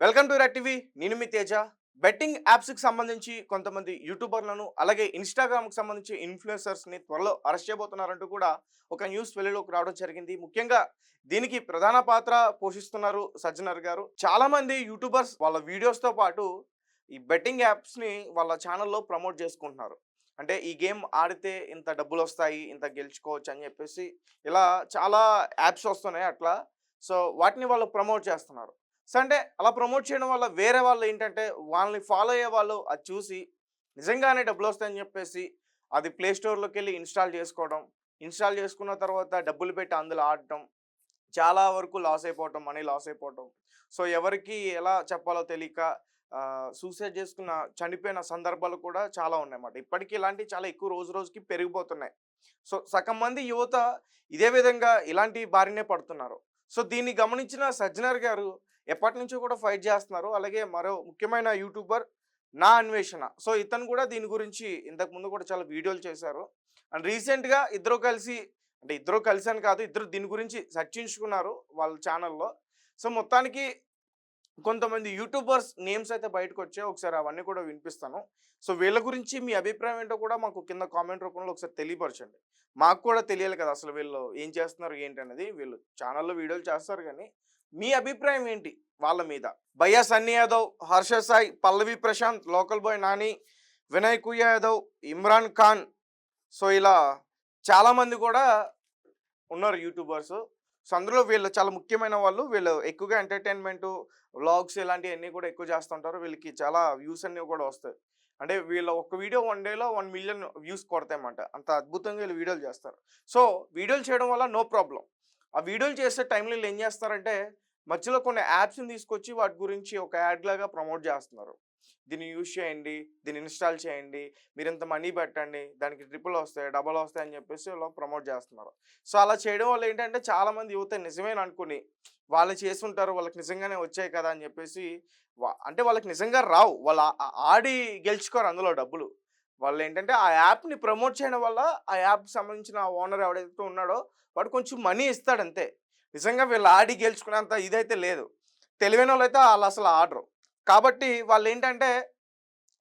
Welcome to red TV. నేను మీ Teja. Betting యాప్స్కి సంబంధించి కొంతమంది యూట్యూబర్లను అలాగే ఇన్స్టాగ్రామ్కి సంబంధించి ఇన్ఫ్లుయెన్సర్స్ని త్వరలో అరెస్ట్ చేయబోతున్నారంటూ కూడా ఒక న్యూస్ వెలుగులోకి రావడం జరిగింది. ముఖ్యంగా దీనికి ప్రధాన పాత్ర పోషిస్తున్నారు సజ్జనర్ గారు. చాలా మంది యూట్యూబర్స్ వాళ్ళ వీడియోస్తో పాటు ఈ బెట్టింగ్ యాప్స్ని వాళ్ళ ఛానల్లో ప్రమోట్ చేసుకుంటున్నారు. అంటే ఈ గేమ్ ఆడితే ఇంత డబ్బులు వస్తాయి, ఇంత గెలుచుకోవచ్చు అని చెప్పేసి ఇలా చాలా యాప్స్ వస్తున్నాయి అట్లా. సో వాటిని వాళ్ళు ప్రమోట్ చేస్తున్నారు. సో అంటే అలా ప్రమోట్ చేయడం వల్ల వేరే వాళ్ళు ఏంటంటే వాళ్ళని ఫాలో అయ్యే వాళ్ళు అది చూసి నిజంగానే డబ్బులు వస్తాయని చెప్పేసి అది ప్లే స్టోర్లోకి వెళ్ళి ఇన్స్టాల్ చేసుకోవడం, ఇన్స్టాల్ చేసుకున్న తర్వాత డబ్బులు పెట్టి అందులో ఆడటం, చాలా వరకు లాస్ అయిపోవటం, మనీ లాస్ అయిపోవటం. సో ఎవరికి ఎలా చెప్పాలో తెలియక సూసైడ్ చేసుకున్న చనిపోయిన సందర్భాలు కూడా చాలా ఉన్నాయన్నమాట. ఇప్పటికీ ఇలాంటివి చాలా ఎక్కువ రోజు రోజుకి పెరిగిపోతున్నాయి. సో సగం మంది యువత ఇదే విధంగా ఇలాంటి బారినే పడుతున్నారు. సో దీన్ని గమనించిన సజ్జనర్ గారు ఎప్పటి నుంచో కూడా ఫైట్ చేస్తున్నారు. అలాగే మరో ముఖ్యమైన యూట్యూబర్ నా అన్వేషణ. సో ఇతను కూడా దీని గురించి ఇంతకు ముందు కూడా చాలా వీడియోలు చేశారు. అండ్ రీసెంట్‌గా ఇద్దరు కలిసి, అంటే ఇద్దరు కలిసి అని కాదు, ఇద్దరు దీని గురించి చర్చించుకున్నారు వాళ్ళ ఛానల్‌లో. సో మొత్తానికి కొంతమంది యూట్యూబర్స్ నేమ్స్ అయితే బయటకొచ్చాయి. ఒకసారి అవన్నీ కూడా వినిపిస్తాను. సో వీళ్ళ గురించి మీ అభిప్రాయం ఏంటో కూడా మాకు కింద కామెంట్ రూపంలో ఒకసారి తెలియపరచండి. మాకు కూడా తెలియాలి కదా అసలు వీళ్ళు ఏం చేస్తున్నారు ఏంటనేది. వీళ్ళు ఛానల్‌లో వీడియోలు చేస్తారు గానీ, మీ అభిప్రాయం ఏంటి వాళ్ళ మీద? భయ్యా Sunny Yadav, Harsha Sai, Pallavi Prashanth, local boy Nani, Vinay Kuyya Yadav, Imran Khan. So ఇలా చాలామంది కూడా ఉన్నారు యూట్యూబర్స్. సో అందులో వీళ్ళు చాలా ముఖ్యమైన వాళ్ళు. వీళ్ళు ఎక్కువగా ఎంటర్‌టైన్‌మెంటు, వ్లాగ్స్ ఇలాంటియన్నీ కూడా ఎక్కువ చేస్తుంటారు. వీళ్ళకి చాలా వ్యూస్ అన్నీ కూడా వస్తాయి. అంటే వీళ్ళ ఒక్క వీడియో వన్ డేలో 1,000,000 వ్యూస్ కొడతాయన్నమాట. అంత అద్భుతంగా వీళ్ళు వీడియోలు చేస్తారు. సో వీడియోలు చేయడం వల్ల నో ప్రాబ్లమ్. ఆ వీడియోలు చేసే టైంలో వీళ్ళు ఏం చేస్తారంటే మధ్యలో కొన్ని యాప్స్‌ని తీసుకొచ్చి వాటి గురించి ఒక యాడ్ లాగా ప్రమోట్ చేస్తున్నారు. దీన్ని యూజ్ చేయండి, దీన్ని ఇన్‌స్టాల్ చేయండి, మీరింత మనీ పెట్టండి, దానికి ట్రిపుల్ వస్తాయి, డబల్ వస్తాయి అని చెప్పేసి ఇలా ప్రమోట్ చేస్తున్నారు. సో అలా చేయడం వల్ల ఏంటంటే చాలామంది యువత నిజమేననుకుని అనుకుని వాళ్ళు చేసుంటారు, వాళ్ళకి నిజంగానే వచ్చాయి కదా అని చెప్పేసి అంటే వాళ్ళకి నిజంగా రావు. వాళ్ళు ఆడి గెలుచుకోరు అందులో డబ్బులు. వాళ్ళేంటంటే ఆ యాప్‌ని ప్రమోట్ చేయడం వల్ల ఆ యాప్‌కి సంబంధించిన ఓనర్ ఎవడైతే ఉన్నాడో వాడు కొంచెం మనీ ఇస్తాడంతే. నిజంగా వీళ్ళు ఆడి గెలుచుకునేంత ఇదైతే లేదు. తెలివైనోళ్ళైతే ఆళ్ళసలు ఆడరు. కాబట్టి వాళ్ళేంటంటే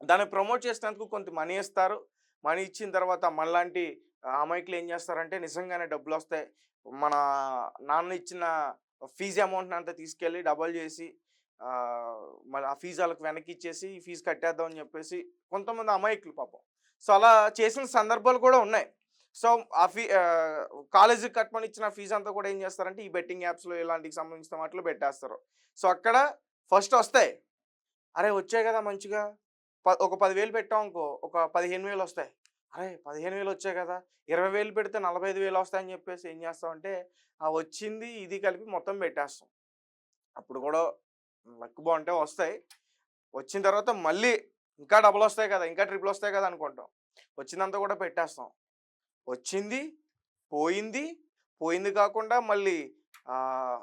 దాన్ని ప్రమోట్ చేసినందుకు కొంత మనీ ఇస్తారు. మనీ ఇచ్చిన తర్వాత మనలాంటి అమాయకులు ఏం చేస్తారంటే నిజంగానే డబ్బులొస్తాయి, మన నాన్న ఇచ్చిన ఫీజు అమౌంట్‌నంతా తీసుకెళ్ళి డబల్ చేసి మళ్ళీ ఆ ఫీజు ఆళ్ళకి వెనక్కిచ్చేసి ఈ ఫీజు కట్టేద్దాం అని చెప్పేసి కొంతమంది అమాయకులు పాపం. సో అలా చేసిన సందర్భాలు కూడా ఉన్నాయి. సో ఆ కాలేజీకి కట్టమని ఇచ్చిన ఫీజంతా కూడా ఏం చేస్తారంటే ఈ బెట్టింగ్ యాప్స్‌లో ఇలాంటికి సంబంధించిన వాటిలో పెట్టేస్తారు. సో అక్కడ ఫస్ట్ ఒస్తాయి. అరే! వచ్చాయి గదా మంచిగా. ఒక 10,000 పెట్టామనుకో, ఒక 15,000 వస్తాయి. అరే! 15,000 వచ్చాయి కదా! 20,000 పెడితే 45,000 వస్తాయని చెప్పేసి ఏం చేస్తామంటే, ఆ వచ్చింది ఇది కలిపి మొత్తం పెట్టేస్తాం. అప్పుడు కూడా లక్ బావుంటే వస్తాయి. వచ్చిన తర్వాత మళ్ళీ ఇంకా డబుల్ వస్తాయి కదా! ఇంకా ట్రిపుల్ వస్తాయి కదా! అనుకుంటాం. వచ్చిందంతా కూడా పెట్టేస్తాం. వచ్చింది, పోయింది, పోయింది కాకుండా మళ్ళీ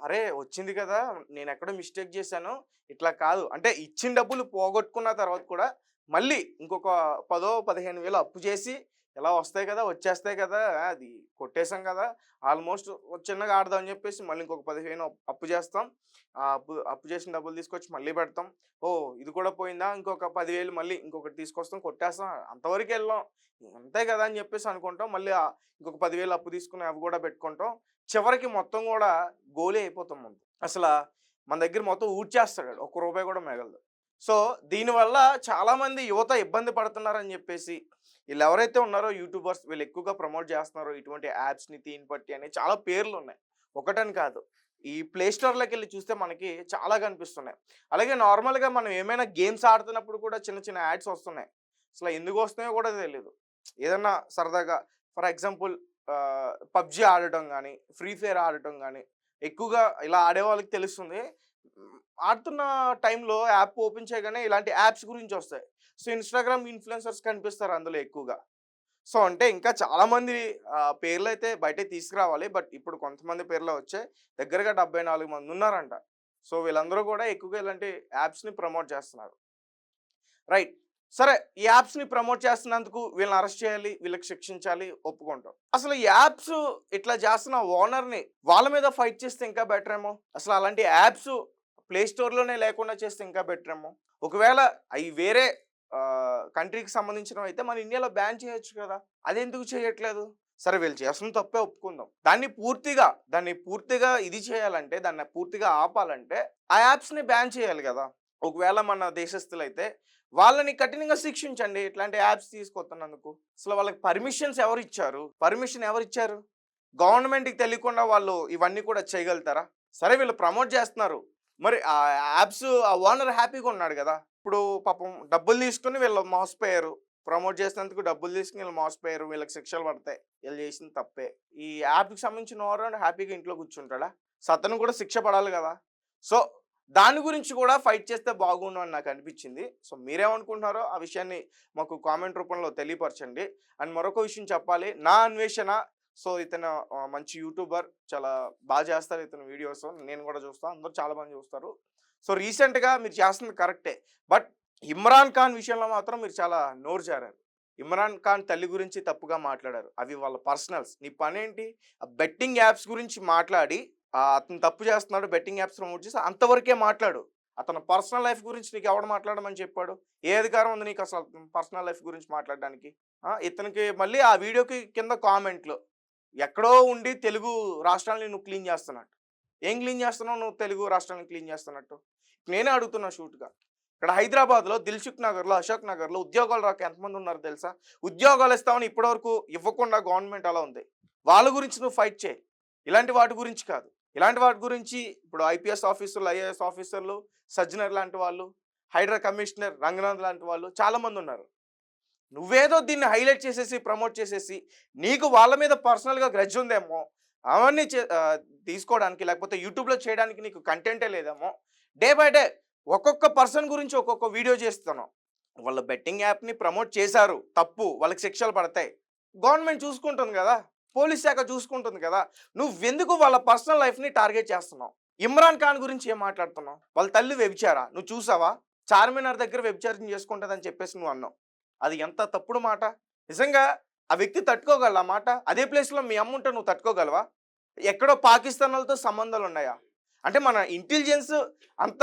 అరే! వచ్చింది కదా! నేనెక్కడో మిస్టేక్ చేశాను. ఇట్లా కాదు. అంటే ఇచ్చిన డబ్బులు పోగొట్టుకున్న తర్వాత కూడా మళ్ళీ ఇంకొక 10, 15,000 అప్పు చేసి ఇలా వస్తాయి కదా! వచ్చేస్తాయి కదా! అది కొట్టేసాం కదా! ఆల్మోస్ట్ చిన్నగా ఆడదాం అని చెప్పేసి మళ్ళీ ఇంకొక 15 అప్పు చేస్తాం. ఆ అప్పు చేసిన డబ్బులు తీసుకొచ్చి మళ్ళీ పెడతాం. ఓహ్! ఇది కూడా పోయిందా? ఇంకొక 10,000 మళ్ళీ ఇంకొకటి తీసుకొస్తాం, కొట్టేస్తాం. అంతవరకెళ్ళాం. అంతే కదా! అని చెప్పేసి అనుకుంటాం. మళ్ళీ ఇంకొక 10,000 అప్పు తీసుకొని అవి కూడా పెట్టుకుంటాం. చివరికి మొత్తం గూడా గోలీ అయిపోతాం మనం. మన దగ్గర మొత్తం ఊడ్చేస్తాడు ఆడు. ఒక్క రూపాయి కూడా మిగలదు. సో, దీనివల్ల చాలామంది యువత ఇబ్బంది పడుతున్నారని జెప్పేసి, ఈళ్ళెవరైతే ఉన్నారో యూట్యూబర్స్ వీళ్ళు ఎక్కువగా ప్రమోట్ జేస్తున్నారో ఇటువంటి యాప్స్‌ని, తీన్ పట్టి అని చాలా పేర్లున్నాయి. ఒకటని కాదు. ఈ ప్లే స్టోర్‌లోకెళ్ళి చూస్తే మనకి చాలా కనిపిస్తున్నాయి. అలాగే నార్మల్‌గా మనం ఏమైనా గేమ్స్ ఆడుతున్నప్పుడు కూడా చిన్న చిన్న యాడ్స్ వస్తున్నాయి. అసలు ఎందుకు వస్తున్నాయో కూడా తెలీదు. ఏదన్నా సరదాగా ఫర్ ఎగ్జాంపుల్ పబ్‌జీ ఆడటం గానీ, ఫ్రీ ఫైర్ ఆడటం గానీ, ఎక్కువగా ఇలా ఆడేవాళ్ళకి తెలుస్తుంది. ఆడుతున్న టైంలో యాప్ ఓపెన్ చేయగానే ఇలాంటి యాప్స్ గురించొస్తాయి. సో, ఇన్‌స్టాగ్రామ్ ఇన్‌ఫ్లుయెన్సర్స్ కనిపిస్తారు అందులో ఎక్కువగా. సో, అంటే ఇంకా చాలామంది పేర్లయితే బయటకి తీసుకురావాలి. బట్ ఇప్పుడు కొంతమంది పేర్లే వచ్చాయి. దగ్గరగా 74 మందున్నారంట. సో, వీళ్ళందరూ కూడా ఎక్కువగా ఇలాంటి యాప్స్‌ని ప్రమోట్ చేస్తున్నారు. రైట్. సరే, ఈ యాప్స్‌ని ప్రమోట్ చేస్తున్నందుకు వీళ్ళని అరెస్ట్ చేయాలి, వీళ్ళకి శిక్షించాలి ఒప్పుకుంటాం. అసలు ఈ యాప్స్ ఇట్లా చేస్తున్న ఓనర్‌ని వాళ్ళ మీద ఫైట్ చేస్తే ఇంకా బెటరేమో. అసలు అలాంటి యాప్స్ ప్లే స్టోర్‌లోనే లేకుండా చేస్తే ఇంకా బెటరేమో. ఒకవేళ అయి వేరే కంట్రీకి సంబంధించినవైతే మన ఇండియాలో బ్యాన్ చేయొచ్చు కదా! అదెందుకు చేయట్లేదు? సరే వీళ్ళు చేస్తున్న తప్పే ఒప్పుకుందాం. దాన్ని పూర్తిగా ఇది చేయాలంటే, దాన్ని పూర్తిగా ఆపాలంటే ఆ యాప్స్‌ని బ్యాన్ చేయాలి గదా! ఒకవేళ మన దేశస్తులైతే వాళ్ళని కఠినంగా శిక్షించండి. ఇట్లాంటి యాప్స్ తీసుకొస్తున్నందుకు. అసలు వాళ్ళకి పర్మిషన్ ఎవరిచ్చారు? గవర్నమెంట్‌కి తెలియకుండా వాళ్ళు ఇవన్నీ కూడా చేయగలుగుతారా? సరే వీళ్ళు ప్రమోట్ చేస్తున్నారు. మరి ఆ యాప్స్ ఆ ఓనర్ హ్యాపీగా ఉన్నాడు గదా! ఇప్పుడు పాపం డబ్బులు తీసుకొని వీళ్ళు మోసపోయారు. ప్రమోట్ చేసినందుకు డబ్బులు తీసుకొని వీళ్ళు మోసపోయారు. వీళ్ళకి శిక్షలు పడతాయి. వీళ్ళు చేసింది తప్పే. ఈ యాప్‌కి సంబంధించిన ఓనర్ హ్యాపీగా ఇంట్లో కూర్చుంటాడా? సో, అతను కూడా శిక్ష పడాలి గదా! సో, దాని గురించి కూడా ఫైట్ చేస్తే బాగుండు అని నాకు అనిపించింది. సో, మీరేమనుకుంటున్నారో ఆ విషయాన్ని మాకు కామెంట్ రూపంలో తెలియపరచండి. అండ్ మరొక విషయం చెప్పాలి. నా అన్వేషణ సో, ఇతను మంచి యూట్యూబర్. చాలా చేస్తారు ఇతను వీడియోస్. నేను కూడా చూస్తా. అందరూ చాలా మంది చూస్తారు. సో, రీసెంట్‌గా మీరు చేస్తుంది కరెక్టే. బట్ ఇమ్రాన్ ఖాన్ విషయంలో మాత్రం మీరు చాలా నోరు జారారు. ఇమ్రాన్ ఖాన్ తల్లి గురించి తప్పుగా మాట్లాడారు. అవి వాళ్ళ పర్సనల్స్. నీ పనేంటి? ఆ బెట్టింగ్ యాప్స్ గురించి మాట్లాడి అతను తప్పు చేస్తున్నాడు బెట్టింగ్ యాప్స్ ప్రమోట్ చేసి అంతవరకే మాట్లాడు. అతని పర్సనల్ లైఫ్ గురించి నీకు ఎవడు మాట్లాడమని చెప్పాడు? ఏ అధికారం ఉంది నీకు అసలు పర్సనల్ లైఫ్ గురించి మాట్లాడడానికి? ఇతనికి మళ్ళీ ఆ వీడియోకి కింద కామెంట్లు. ఎక్కడో ఉండి తెలుగు రాష్ట్రాల్ని నువ్వు క్లీన్ చేస్తున్నట్టు. ఏం క్లీన్ చేస్తున్నావు నువ్వు తెలుగు రాష్ట్రాలను క్లీన్ చేస్తున్నట్టు? నేనే అడుగుతున్నా షూట్‌గా. ఇక్కడ హైదరాబాద్‌లో దిల్‌సుఖ్ నగర్‌లో, అశోక్ నగర్‌లో ఉద్యోగాలు రాక ఎంతమంది ఉన్నారో తెలుసా? ఉద్యోగాలు ఇస్తామని ఇప్పటివరకు ఇవ్వకుండా గవర్నమెంట్ అలా ఉంది. వాళ్ళ గురించి నువ్వు ఫైట్ చేయి. ఇలాంటి వాటి గురించి కాదు. ఇలాంటి వాటి గురించి ఇప్పుడు ఐపీఎస్ ఆఫీసర్లు, ఐఏఎస్ ఆఫీసర్లు, సజ్జనర్ లాంటి వాళ్ళు, హైడ్రా కమిషనర్ రంగనాథ్ లాంటి వాళ్ళు చాలామంది ఉన్నారు. నువ్వేదో దీన్ని హైలైట్ చేసేసి, ప్రమోట్ చేసేసి, నీకు వాళ్ళ మీద పర్సనల్‌గా గ్రడ్జ్ ఉందేమో, అవన్నీ తీసుకోవడానికి లేకపోతే యూట్యూబ్‌లో చేయడానికి నీకు కంటెంటే లేదేమో, డే బై డే ఒక్కొక్క పర్సన్ గురించి ఒక్కొక్క వీడియో చేస్తున్నావు. వాళ్ళ బెట్టింగ్ యాప్‌ని ప్రమోట్ చేశారు. తప్పు. వాళ్ళకి శిక్షలు పడతాయి. గవర్నమెంట్ చూసుకుంటుంది గదా! పోలీస్ శాఖ చూసుకుంటుంది కదా! నువ్వెందుకు వాళ్ళ పర్సనల్ లైఫ్‌ని టార్గెట్ చేస్తున్నావు? ఇమ్రాన్ ఖాన్ గురించి ఏం మాట్లాడుతున్నావు? వాళ్ళ తల్లి వ్యభిచారా? నువ్వు చూసావా? చార్మినార్ దగ్గర వ్యభిచారం చేసుకుంటదని చెప్పేసి నువ్వు అన్నావు. అది ఎంత తప్పుడు మాట. నిజంగా ఆ వ్యక్తి తట్టుకోగలడా ఆ మాట? అదే ప్లేస్‌లో మీ అమ్ముంటే నువ్వు తట్టుకోగలవా? ఎక్కడో పాకిస్తానోళ్ళతో సంబంధాలున్నాయా? అంటే మన ఇంటెలిజెన్స్ అంత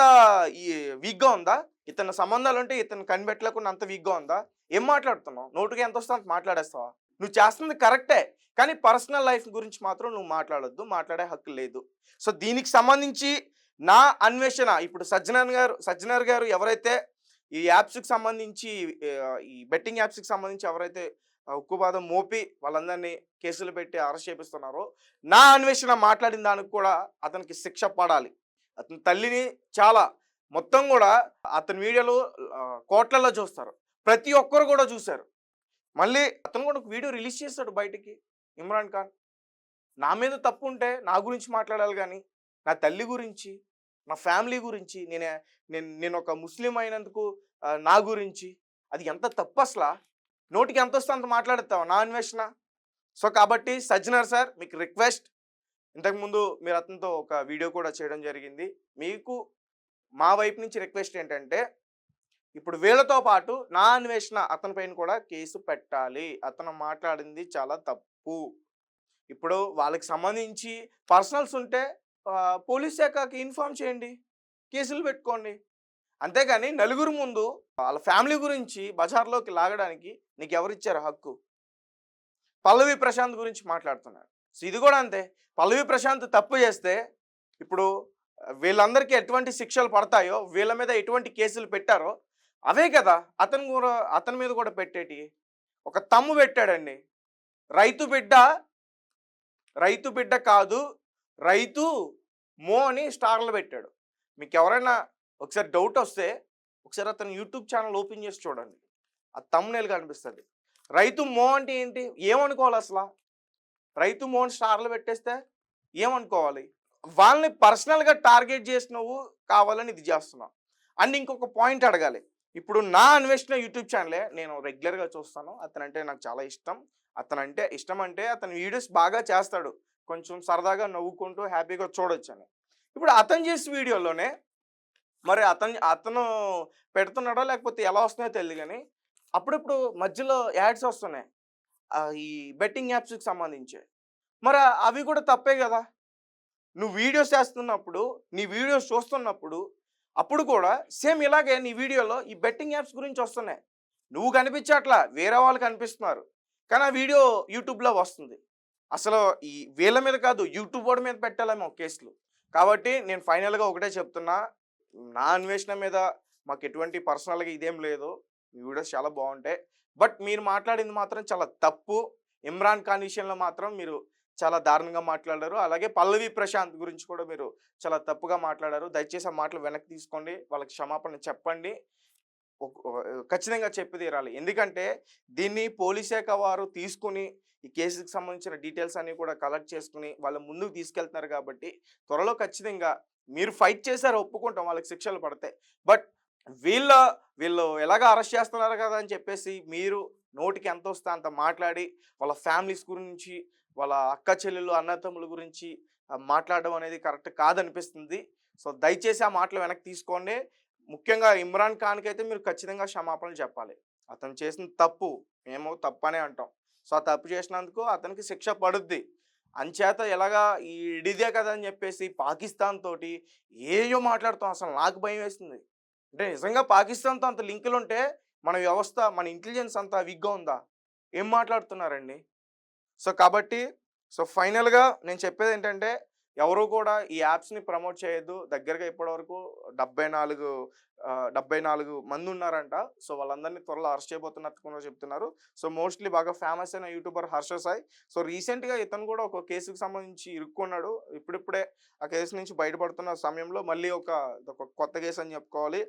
ఈ వీక్‌గా ఉందా? ఇతని సంబంధాలుంటే ఇతన్ని కనిపెట్టలేకుండా అంత వీక్‌గా ఉందా? ఏం మాట్లాడుతున్నావు? నోటికి ఎంతొస్తే అంత మాట్లాడేస్తావా? నువ్వు చేస్తుంది కరెక్టే. కానీ పర్సనల్ లైఫ్ గురించి మాత్రం నువ్వు మాట్లాడొద్దు. మాట్లాడే హక్కు లేదు. సో, దీనికి సంబంధించి నా అన్వేషణ ఇప్పుడు సజ్జనర్ గారు ఎవరైతే ఈ యాప్స్‌కి సంబంధించి ఈ బెట్టింగ్ యాప్స్‌కి సంబంధించి ఎవరైతే ఉక్కుపాదం మోపి వాళ్ళందరినీ కేసులు పెట్టి అరెస్ట్ చేపిస్తున్నారో, నా అన్వేషణ మాట్లాడిన దానికి కూడా అతనికి శిక్ష పడాలి. అతని తల్లిని చాలా మొత్తం గూడా అతని వీడియోలు కోట్లల్లో చూస్తారు. ప్రతి ఒక్కరు గూడా చూసారు. మళ్ళీ అతను కూడా ఒక వీడియో రిలీజ్ చేసాడు బయటికి ఇమ్రాన్ ఖాన్. నా మీద తప్పుంటే నా గురించి మాట్లాడాలి గానీ, నా తల్లి గురించి, నా ఫ్యామిలీ గురించి, నేనొక ముస్లిం అయినందుకు నా గురించి అది ఎంత తప్పసలా? నోటికి ఎంతొస్తే అంత మాట్లాడేత్తావా నా అన్వేషణ? సో, కాబట్టి సజ్జనర్ సార్ మీకు రిక్వెస్ట్ ఇంతకుముందు మీరు అతనితో ఒక వీడియో కూడా చేయడం జరిగింది. మీకు మా వైపు నుంచి రిక్వెస్ట్ ఏంటంటే, ఇప్పుడు వీళ్ళతో పాటు నా అన్వేషణ అతని పైన కూడా కేసు పెట్టాలి. అతను మాట్లాడింది చాలా తప్పు. ఇప్పుడు వాళ్ళకి సంబంధించి పర్సనల్స్ ఉంటే పోలీస్ శాఖకి ఇన్ఫార్మ్ చేయండి. కేసులు పెట్టుకోండి. అంతేగాని నలుగురు ముందు వాళ్ళ ఫ్యామిలీ గురించి బజార్‌లోకి లాగడానికి నీకెవరిచ్చారు హక్కు? పల్లవి ప్రశాంత్ గురించి మాట్లాడుతున్నారు. సో, ఇది కూడా అంతే. పల్లవి ప్రశాంత్ తప్పు చేస్తే ఇప్పుడు వీళ్ళందరికీ ఎటువంటి శిక్షలు పడతాయో, వీళ్ళ మీద ఎటువంటి కేసులు పెట్టారో అవే కదా అతని మీద కూడా పెట్టేటియి. ఒక తమ్ము పెట్టాడండి. రైతు బిడ్డ, రైతు బిడ్డ కాదు, రైతు మో అని స్టార్‌లు పెట్టాడు. మీకెవరైనా ఒకసారి డౌటొస్తే ఒకసారి అతని యూట్యూబ్ ఛానెల్ ఓపెన్ చేసి చూడండి. ఆ థంబ్‌నెయిల్ కనిపిస్తది. రైతు మో అంటే ఏంటి? ఏమనుకోవాలసల? రైతు మో అని స్టార్‌లు పెట్టేస్తే ఏమనుకోవాలి? వాళ్ళని పర్సనల్‌గా టార్గెట్ చేసి నువ్వు కావాలని ఇది చేస్తున్నావు. అండ్ ఇంకొక పాయింట్ అడగాలి. ఇప్పుడు నా అన్వేషణ యూట్యూబ్ ఛానలే నేను రెగ్యులర్‌గా చూస్తాను. అతనంటే నాకు చాలా ఇష్టం. అతనంటే ఇష్టం అంటే అతను వీడియోస్ బాగా చేస్తాడు. కొంచెం సరదాగా నవ్వుకుంటూ హ్యాపీగా చూడొచ్చని. ఇప్పుడు అతను చేసే వీడియోలోనే మరి అతను పెడుతున్నాడో లేకపోతే ఎలా వస్తున్నాయో తెలీదు గానీ, అప్పుడప్పుడు మధ్యలో యాడ్స్ వస్తున్నాయి. ఈ బెట్టింగ్ యాప్స్‌కి సంబంధించి. మరి అవి కూడా తప్పే గదా! నువ్వు వీడియోస్ చేస్తున్నప్పుడు, నీ వీడియోస్ చూస్తున్నప్పుడు, అప్పుడు కూడా సేమ్ ఇలాగే నీ వీడియోలో ఈ బెట్టింగ్ యాప్స్ గురించి వస్తున్నాయి. నువ్వు కనిపించట్లా, వేరే వాళ్ళు కనిపిస్తున్నారు. కానీ ఆ వీడియో యూట్యూబ్‌లో వస్తుంది. అసలు ఈ వీళ్ళ మీద కాదు, యూట్యూబ్ వాడి మీద పెట్టాలేమో కేసులు. కాబట్టి నేను ఫైనల్‌గా ఒకటే చెప్తున్నా. నా అన్వేషణ మీద మాకెటువంటి పర్సనల్‌గా ఇదేం లేదు. మీ వీడియోస్ చాలా బావుంటాయి. బట్ మీరు మాట్లాడింది మాత్రం చాలా తప్పు. ఇమ్రాన్ ఖాన్ విషయంలో మాత్రం మీరు చాలా దారుణంగా మాట్లాడారు. అలాగే పల్లవి ప్రశాంత్ గురించి కూడా మీరు చాలా తప్పుగా మాట్లాడారు. దయచేసి ఆ మాటలు వెనక్కి తీసుకోండి. వాళ్ళకి క్షమాపణ చెప్పండి. ఖచ్చితంగా చెప్పి తీరాలి. ఎందుకంటే దీన్ని పోలీస్ శాఖ వారు తీసుకొని ఈ కేసుకి సంబంధించిన డీటెయిల్స్ అన్నీ కూడా కలెక్ట్ చేసుకొని వాళ్ళ ముందుకు తీసుకెళ్తున్నారు కాబట్టి త్వరలో ఖచ్చితంగా మీరు ఫైట్ చేశారు ఒప్పుకుంటాం, వాళ్ళకి శిక్షలు పడతాయి. బట్ వీళ్ళ వీళ్ళు ఎలాగ అరెస్ట్ చేస్తున్నారు కదా అని చెప్పేసి మీరు నోటికి ఎంత వస్తే అంత మాట్లాడి వాళ్ళ ఫ్యామిలీస్ గురించి, వాళ్ళ అక్క చెల్లెళ్ళు, అన్నదమ్ముల గురించి మాట్లాడడం అనేది కరెక్ట్ కాదనిపిస్తుంది. సో దయచేసి ఆ మాటలు వెనక్కి తీసుకోండి. ముఖ్యంగా ఇమ్రాన్ ఖాన్‌కి అయితే మీరు ఖచ్చితంగా క్షమాపణలు చెప్పాలి. అతను చేసిన తప్పు. మేము తప్పనే అంటాం. సో, ఆ తప్పు చేసినందుకు అతనికి శిక్ష పడుద్ది. అంచేత ఎలాగా ఈ ఇడిదే కదా అని చెప్పేసి పాకిస్తాన్ తోటి ఏయో మాట్లాడుతాం. అసలు నాకు భయమేస్తుంది. అంటే నిజంగా పాకిస్తాన్‌తో అంత లింకులుంటే మన వ్యవస్థ, మన ఇంటెలిజెన్స్ అంతా వీక్‌గా ఉందా? ఏం మాట్లాడుతున్నారండి? సో, కాబట్టి ఫైనల్‌గా నేను చెప్పేదేంటంటే, ఎవరు కూడా ఈ యాప్స్‌ని ప్రమోట్ చేయొద్దు. దగ్గరగా ఇప్పటివరకు 74 మందున్నారంట. సో, వాళ్ళందరిని త్వరలో అరెస్ట్ చేయబోతున్నట్టు కూడా చెప్తున్నారు. సో, మోస్ట్‌లీ బాగా ఫేమస్ అయిన యూట్యూబర్ హర్ష సాయి. సో, రీసెంట్‌గా ఇతను కూడా ఒక కేసుకి సంబంధించి ఇరుక్కున్నాడు. ఇప్పుడిప్పుడే ఆ కేసు నుంచి బయటపడుతున్న సమయంలో మళ్ళీ ఇదొక కొత్త కేసు అని చెప్పుకోవాలి.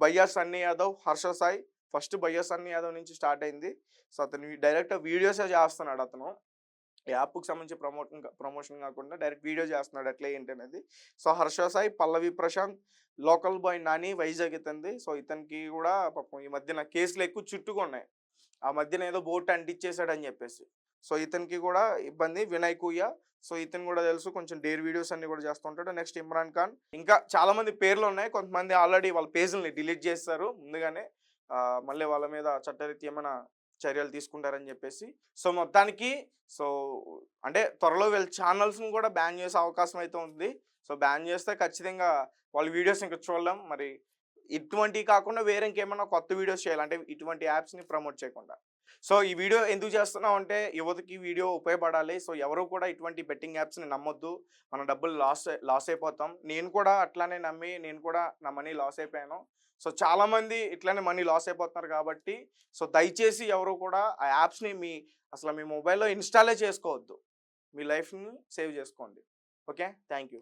భయ్యా సన్నీ యాదవ్, హర్ష సాయి. ఫస్ట్ భయ్యా సన్నీ యాదవ్ నుంచి స్టార్ట్ అయింది. సో, అతను డైరెక్ట్‌గా వీడియోసే చేస్తున్నాడు అతను. యాప్‌కి సంబంధించి ప్రమోషన్ కాకుండా డైరెక్ట్ వీడియో చేస్తున్నాడు ఎట్లా ఏంటి అనేది. So, Harsha Sai, Pallavi Prashanth, local boy Nani Vizag ఇతనిది. సో, ఇతనికి కూడా పాపం ఈ మధ్యన కేసులు ఎక్కువ చుట్టుకున్నాయి. ఆ మధ్యన ఏదో బోట్ అంటించేసాడని చెప్పేసి. సో, ఇతనికి కూడా ఇబ్బంది. వినయ్ కుయ్య. సో, ఇతను కూడా తెలుసు, కొంచెం డేర్ వీడియోస్ అన్నీ కూడా చేస్తుంటాడు. నెక్స్ట్ ఇమ్రాన్ ఖాన్. ఇంకా చాలా మంది పేర్లున్నాయి. కొంతమంది ఆల్రెడీ వాళ్ళ పేజుల్ని డిలీట్ చేసేసారు ముందుగానే. మళ్ళీ వాళ్ళ మీద చట్టరీత్యా ఏమైనా చర్యలు తీసుకుంటారని చెప్పేసి. సో, మొత్తానికి సో, అంటే త్వరలో వీళ్ళ ఛానల్స్‌ని కూడా బ్యాన్ చేసే అవకాశం అయితే ఉంది. సో, బ్యాన్ చేస్తే ఖచ్చితంగా వాళ్ళ వీడియోస్ ఇంక చూడలేం. మరి ఇటువంటివి కాకుండా వేరే ఇంకేమన్నా కొత్త వీడియోస్ చేయాలి. అంటే ఇటువంటి యాప్స్‌ని ప్రమోట్ చేయకుండా. సో, ఈ వీడియో ఎందుకు చేస్తున్నామంటే యువతకి ఈ వీడియో ఉపయోగపడాలి. సో, ఎవరు కూడా ఇటువంటి బెట్టింగ్ యాప్స్‌ని నమ్మొద్దు. మన డబ్బులు లాస్ అయిపోతాం. నేను కూడా అట్లానే నమ్మి నేను కూడా నా మనీ లాస్ అయిపోయాను. సో, చాలామంది ఇట్లనే మనీ లాస్ అయిపోతున్నారు కాబట్టి సో, దయచేసి ఎవరు కూడా ఆ యాప్స్‌ని అసలు మీ మొబైల్‌లో ఇన్‌స్టాలే చేసుకోవద్దు. మీ లైఫ్‌ని సేవ్ చేసుకోండి. ఓకే. Thank you.